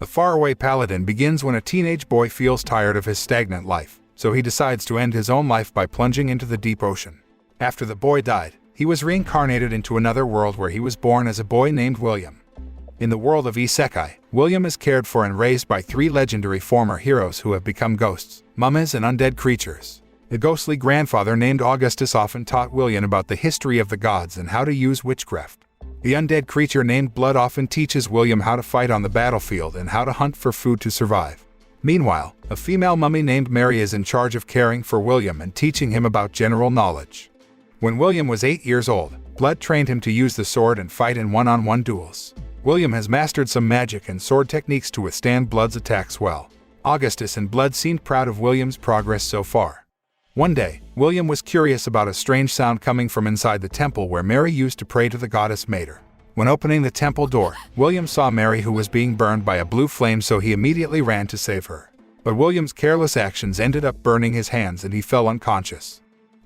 The faraway paladin begins when a teenage boy feels tired of his stagnant life, so he decides to end his own life by plunging into the deep ocean. After the boy died, he was reincarnated into another world where he was born as a boy named William. In the world of Isekai, William is cared for and raised by 3 legendary former heroes who have become ghosts, mummies, and undead creatures. The ghostly grandfather named Augustus often taught William about the history of the gods and how to use witchcraft. The undead creature named Blood often teaches William how to fight on the battlefield and how to hunt for food to survive. Meanwhile, a female mummy named Mary is in charge of caring for William and teaching him about general knowledge. When William was 8 years old, Blood trained him to use the sword and fight in one-on-one duels. William has mastered some magic and sword techniques to withstand Blood's attacks well. Augustus and Blood seemed proud of William's progress so far. One day, William was curious about a strange sound coming from inside the temple where Mary used to pray to the goddess Mater. When opening the temple door, William saw Mary, who was being burned by a blue flame, so he immediately ran to save her. But William's careless actions ended up burning his hands and he fell unconscious.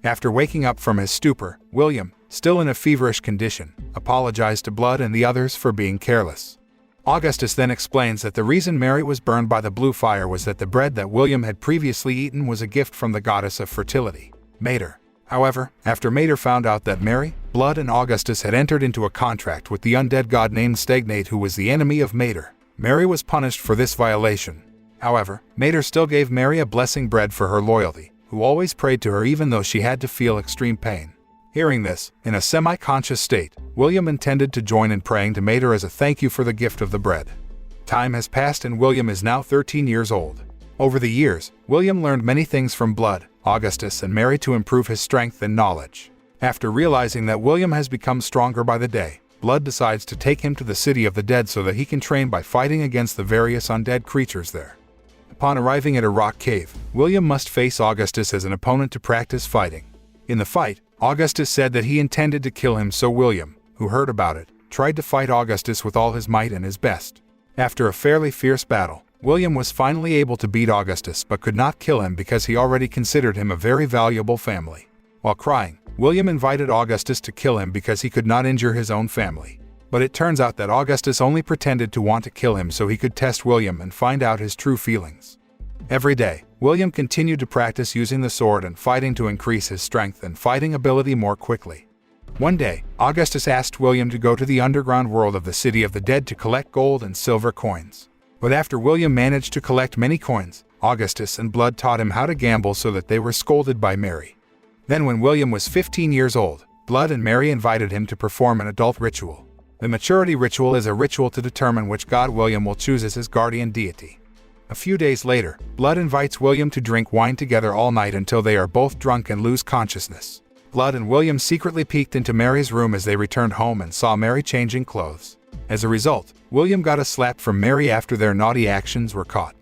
After waking up from his stupor, William, still in a feverish condition, apologized to Blood and the others for being careless. Augustus then explains that the reason Mary was burned by the blue fire was that the bread that William had previously eaten was a gift from the goddess of fertility, Mater. However, after Mater found out that Mary, Blood, and Augustus had entered into a contract with the undead god named Stagnate, who was the enemy of Mater, Mary was punished for this violation. However, Mater still gave Mary a blessing bread for her loyalty, who always prayed to her even though she had to feel extreme pain. Hearing this, in a semi-conscious state, William intended to join in praying to Mater as a thank you for the gift of the bread. Time has passed and William is now 13 years old. Over the years, William learned many things from Blood, Augustus, and Mary to improve his strength and knowledge. After realizing that William has become stronger by the day, Blood decides to take him to the city of the dead so that he can train by fighting against the various undead creatures there. Upon arriving at a rock cave, William must face Augustus as an opponent to practice fighting. In the fight, Augustus said that he intended to kill him, so William, who heard about it, tried to fight Augustus with all his might and his best. After a fairly fierce battle, William was finally able to beat Augustus but could not kill him because he already considered him a very valuable family. While crying, William invited Augustus to kill him because he could not injure his own family. But it turns out that Augustus only pretended to want to kill him so he could test William and find out his true feelings. Every day, William continued to practice using the sword and fighting to increase his strength and fighting ability more quickly. One day, Augustus asked William to go to the underground world of the city of the dead to collect gold and silver coins. But after William managed to collect many coins, Augustus and Blood taught him how to gamble so that they were scolded by Mary. Then when William was 15 years old, Blood and Mary invited him to perform an adult ritual. The maturity ritual is a ritual to determine which god William will choose as his guardian deity. A few days later, Blood invites William to drink wine together all night until they are both drunk and lose consciousness. Blood and William secretly peeked into Mary's room as they returned home and saw Mary changing clothes. As a result, William got a slap from Mary after their naughty actions were caught.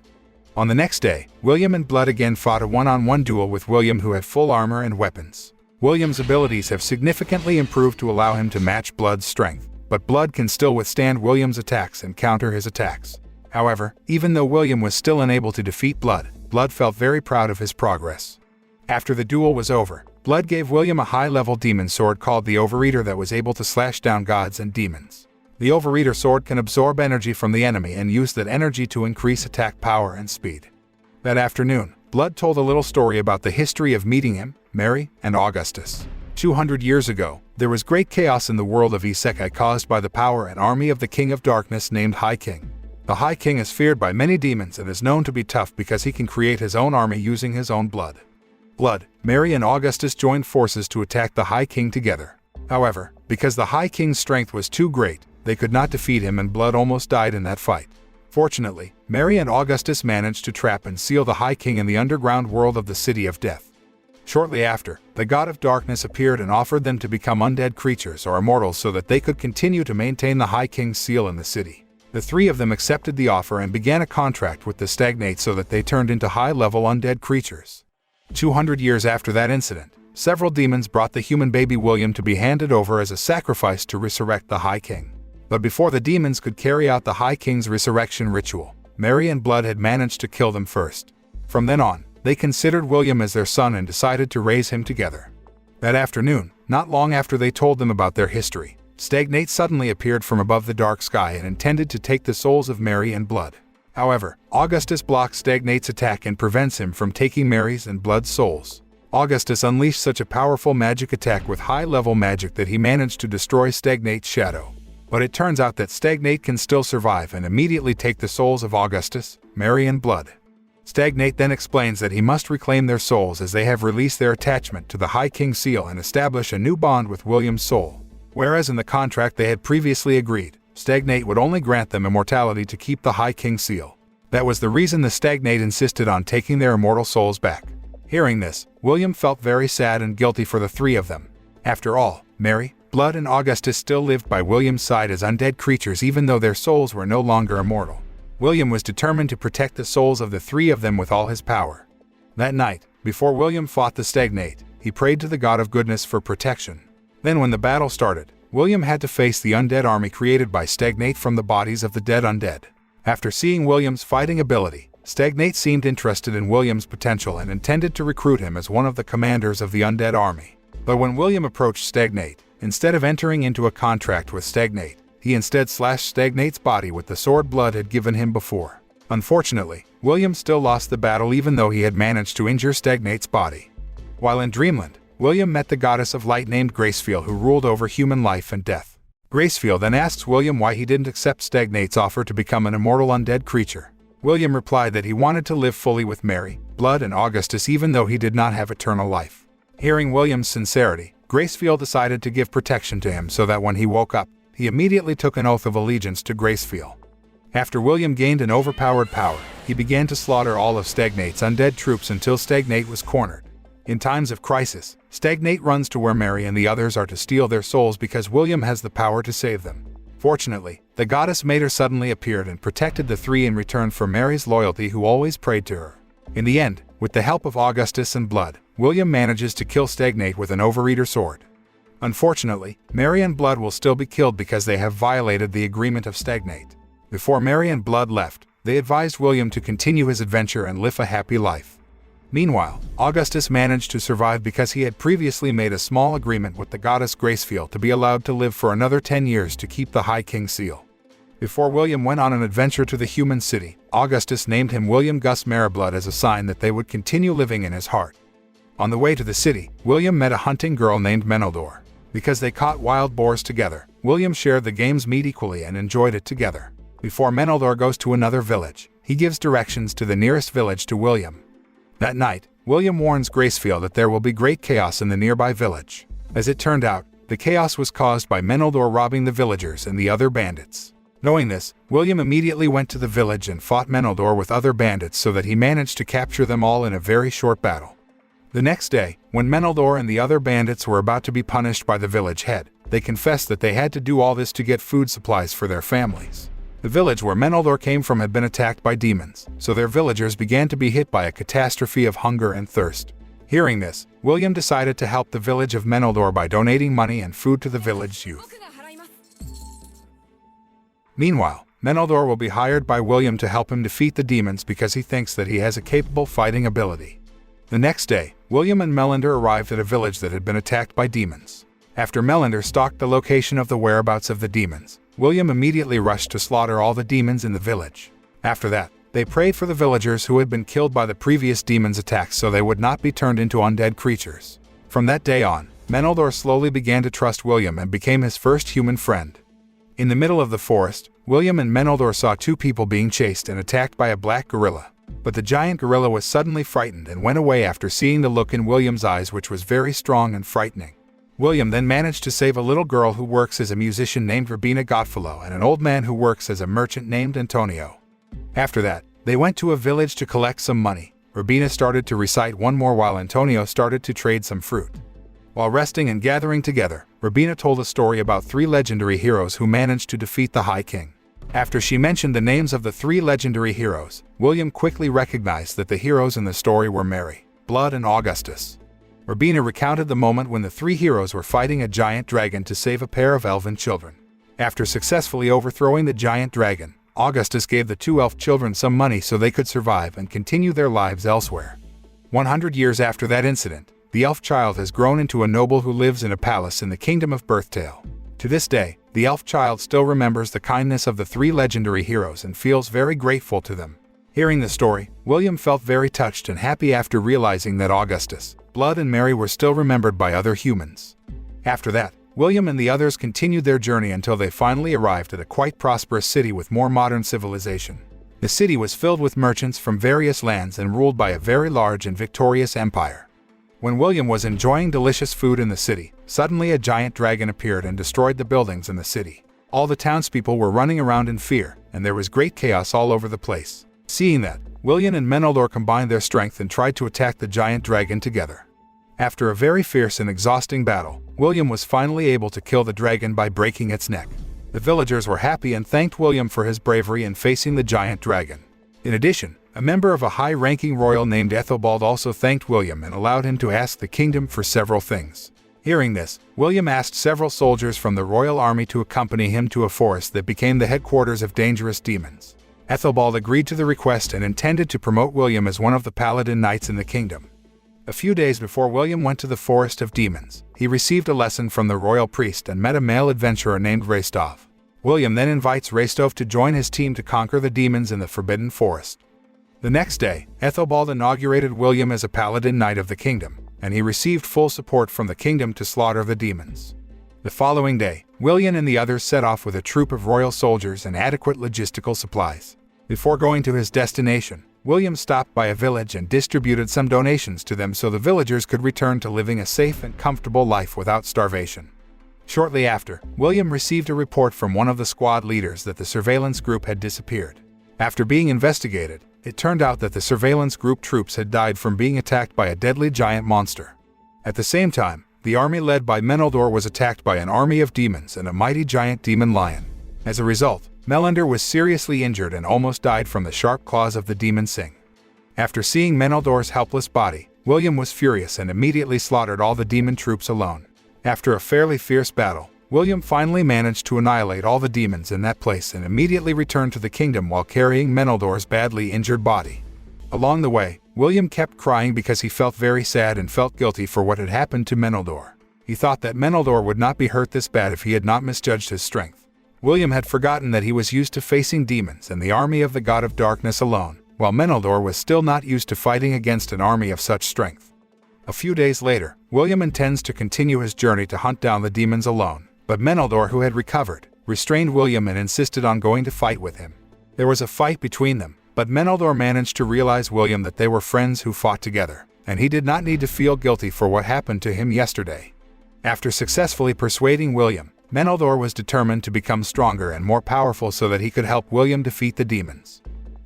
On the next day, William and Blood again fought a one-on-one duel with William, who had full armor and weapons. William's abilities have significantly improved to allow him to match Blood's strength, but Blood can still withstand William's attacks and counter his attacks. However, even though William was still unable to defeat Blood, Blood felt very proud of his progress. After the duel was over, Blood gave William a high-level demon sword called the Overeater that was able to slash down gods and demons. The Overeater sword can absorb energy from the enemy and use that energy to increase attack power and speed. That afternoon, Blood told a little story about the history of meeting him, Mary, and Augustus. 200 years ago, there was great chaos in the world of Isekai caused by the power and army of the King of Darkness named High King. The High King is feared by many demons and is known to be tough because he can create his own army using his own blood. Mary, and Augustus joined forces to attack the High King together. However, because the High King's strength was too great, they could not defeat him and Blood almost died in that fight. Fortunately, Mary and Augustus managed to trap and seal the High King in the underground world of the City of Death. Shortly after, the God of Darkness appeared and offered them to become undead creatures or immortals so that they could continue to maintain the High King's seal in the city. The 3 of them accepted the offer and began a contract with the Stagnate so that they turned into high-level undead creatures. 200 years after that incident, several demons brought the human baby William to be handed over as a sacrifice to resurrect the High King. But before the demons could carry out the High King's resurrection ritual, Mary and Blood had managed to kill them first. From then on, they considered William as their son and decided to raise him together. That afternoon, not long after they told them about their history, Stagnate suddenly appeared from above the dark sky and intended to take the souls of Mary and Blood. However, Augustus blocks Stagnate's attack and prevents him from taking Mary's and Blood's souls. Augustus unleashed such a powerful magic attack with high-level magic that he managed to destroy Stagnate's shadow. But it turns out that Stagnate can still survive and immediately take the souls of Augustus, Mary and Blood. Stagnate then explains that he must reclaim their souls as they have released their attachment to the High King's seal and establish a new bond with William's soul. Whereas in the contract they had previously agreed, Stagnate would only grant them immortality to keep the High King's seal. That was the reason the Stagnate insisted on taking their immortal souls back. Hearing this, William felt very sad and guilty for the three of them. After all, Mary, Blood and Augustus still lived by William's side as undead creatures even though their souls were no longer immortal. William was determined to protect the souls of the three of them with all his power. That night, before William fought the Stagnate, he prayed to the God of Goodness for protection. Then when the battle started, William had to face the undead army created by Stagnate from the bodies of the dead undead. After seeing William's fighting ability, Stagnate seemed interested in William's potential and intended to recruit him as one of the commanders of the undead army. But when William approached Stagnate, instead of entering into a contract with Stagnate, he instead slashed Stagnate's body with the sword Blood had given him before. Unfortunately, William still lost the battle even though he had managed to injure Stagnate's body. While in Dreamland, William met the goddess of light named Gracefield who ruled over human life and death. Gracefield then asks William why he didn't accept Stagnate's offer to become an immortal undead creature. William replied that he wanted to live fully with Mary, Blood and Augustus even though he did not have eternal life. Hearing William's sincerity, Gracefield decided to give protection to him so that when he woke up, he immediately took an oath of allegiance to Gracefield. After William gained an overpowered power, he began to slaughter all of Stagnate's undead troops until Stagnate was cornered. In times of crisis, Stagnate runs to where Mary and the others are to steal their souls because William has the power to save them. Fortunately, the goddess Mater suddenly appeared and protected the three in return for Mary's loyalty who always prayed to her. In the end, with the help of Augustus and Blood, William manages to kill Stagnate with an overeater sword. Unfortunately, Mary and Blood will still be killed because they have violated the agreement of Stagnate. Before Mary and Blood left, they advised William to continue his adventure and live a happy life. Meanwhile, Augustus managed to survive because he had previously made a small agreement with the goddess Gracefield to be allowed to live for another 10 years to keep the High King's seal. Before William went on an adventure to the human city, Augustus named him William Gus Mariblood as a sign that they would continue living in his heart. On the way to the city, William met a hunting girl named Meneldor. Because they caught wild boars together, William shared the game's meat equally and enjoyed it together. Before Meneldor goes to another village, he gives directions to the nearest village to William. That night, William warns Gracefield that there will be great chaos in the nearby village. As it turned out, the chaos was caused by Meneldor robbing the villagers and the other bandits. Knowing this, William immediately went to the village and fought Meneldor with other bandits so that he managed to capture them all in a very short battle. The next day, when Meneldor and the other bandits were about to be punished by the village head, they confessed that they had to do all this to get food supplies for their families. The village where Meneldor came from had been attacked by demons, so their villagers began to be hit by a catastrophe of hunger and thirst. Hearing this, William decided to help the village of Meneldor by donating money and food to the village youth. Meanwhile, Meneldor will be hired by William to help him defeat the demons because he thinks that he has a capable fighting ability. The next day, William and Melander arrived at a village that had been attacked by demons. After Melander stalked the location of the whereabouts of the demons, William immediately rushed to slaughter all the demons in the village. After that, they prayed for the villagers who had been killed by the previous demons' attacks so they would not be turned into undead creatures. From that day on, Meneldor slowly began to trust William and became his first human friend. In the middle of the forest, William and Meneldor saw two people being chased and attacked by a black gorilla. But the giant gorilla was suddenly frightened and went away after seeing the look in William's eyes, which was very strong and frightening. William then managed to save a little girl who works as a musician named Robina Godfellow and an old man who works as a merchant named Antonio. After that, they went to a village to collect some money. Robina started to recite one more while Antonio started to trade some fruit. While resting and gathering together, Robina told a story about three legendary heroes who managed to defeat the High King. After she mentioned the names of the three legendary heroes, William quickly recognized that the heroes in the story were Mary, Blood, and Augustus. Robina recounted the moment when the three heroes were fighting a giant dragon to save a pair of elven children. After successfully overthrowing the giant dragon, Augustus gave the two elf children some money so they could survive and continue their lives elsewhere. 100 years after that incident, the elf child has grown into a noble who lives in a palace in the kingdom of Birthtale. To this day, the elf child still remembers the kindness of the three legendary heroes and feels very grateful to them. Hearing the story, William felt very touched and happy after realizing that Augustus, Blood and Mary were still remembered by other humans. After that, William and the others continued their journey until they finally arrived at a quite prosperous city with more modern civilization. The city was filled with merchants from various lands and ruled by a very large and victorious empire. When William was enjoying delicious food in the city, suddenly a giant dragon appeared and destroyed the buildings in the city. All the townspeople were running around in fear, and there was great chaos all over the place. Seeing that, William and Menelor combined their strength and tried to attack the giant dragon together. After a very fierce and exhausting battle, William was finally able to kill the dragon by breaking its neck. The villagers were happy and thanked William for his bravery in facing the giant dragon. In addition, a member of a high-ranking royal named Ethelbald also thanked William and allowed him to ask the kingdom for several things. Hearing this, William asked several soldiers from the royal army to accompany him to a forest that became the headquarters of dangerous demons. Ethelbald agreed to the request and intended to promote William as one of the paladin knights in the kingdom. A few days before William went to the Forest of Demons, he received a lesson from the royal priest and met a male adventurer named Restov. William then invites Restov to join his team to conquer the demons in the Forbidden Forest. The next day, Ethelbald inaugurated William as a paladin knight of the kingdom, and he received full support from the kingdom to slaughter the demons. The following day, William and the others set off with a troop of royal soldiers and adequate logistical supplies. Before going to his destination, William stopped by a village and distributed some donations to them so the villagers could return to living a safe and comfortable life without starvation. Shortly after, William received a report from one of the squad leaders that the surveillance group had disappeared. After being investigated, it turned out that the surveillance group troops had died from being attacked by a deadly giant monster. At the same time, the army led by Menelor was attacked by an army of demons and a mighty giant demon lion. As a result, Melander was seriously injured and almost died from the sharp claws of the demon Sing. After seeing Meneldor's helpless body, William was furious and immediately slaughtered all the demon troops alone. After a fairly fierce battle, William finally managed to annihilate all the demons in that place and immediately returned to the kingdom while carrying Meneldor's badly injured body. Along the way, William kept crying because he felt very sad and felt guilty for what had happened to Meneldor. He thought that Meneldor would not be hurt this bad if he had not misjudged his strength. William had forgotten that he was used to facing demons and the army of the god of darkness alone, while Meneldor was still not used to fighting against an army of such strength. A few days later, William intends to continue his journey to hunt down the demons alone, but Meneldor, who had recovered, restrained William and insisted on going to fight with him. There was a fight between them, but Meneldor managed to realize William that they were friends who fought together, and he did not need to feel guilty for what happened to him yesterday. After successfully persuading William, Meneldor was determined to become stronger and more powerful so that he could help William defeat the demons.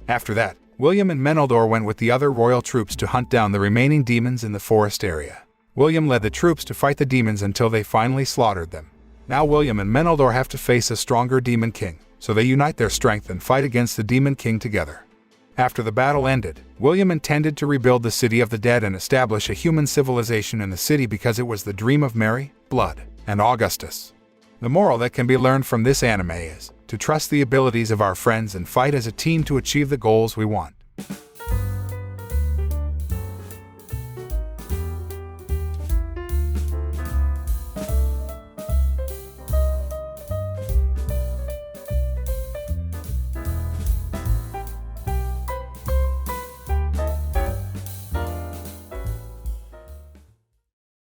After that, William and Meneldor went with the other royal troops to hunt down the remaining demons in the forest area. William led the troops to fight the demons until they finally slaughtered them. Now William and Meneldor have to face a stronger demon king, so they unite their strength and fight against the demon king together. After the battle ended, William intended to rebuild the city of the dead and establish a human civilization in the city because it was the dream of Mary, Blood, and Augustus. The moral that can be learned from this anime is to trust the abilities of our friends and fight as a team to achieve the goals we want.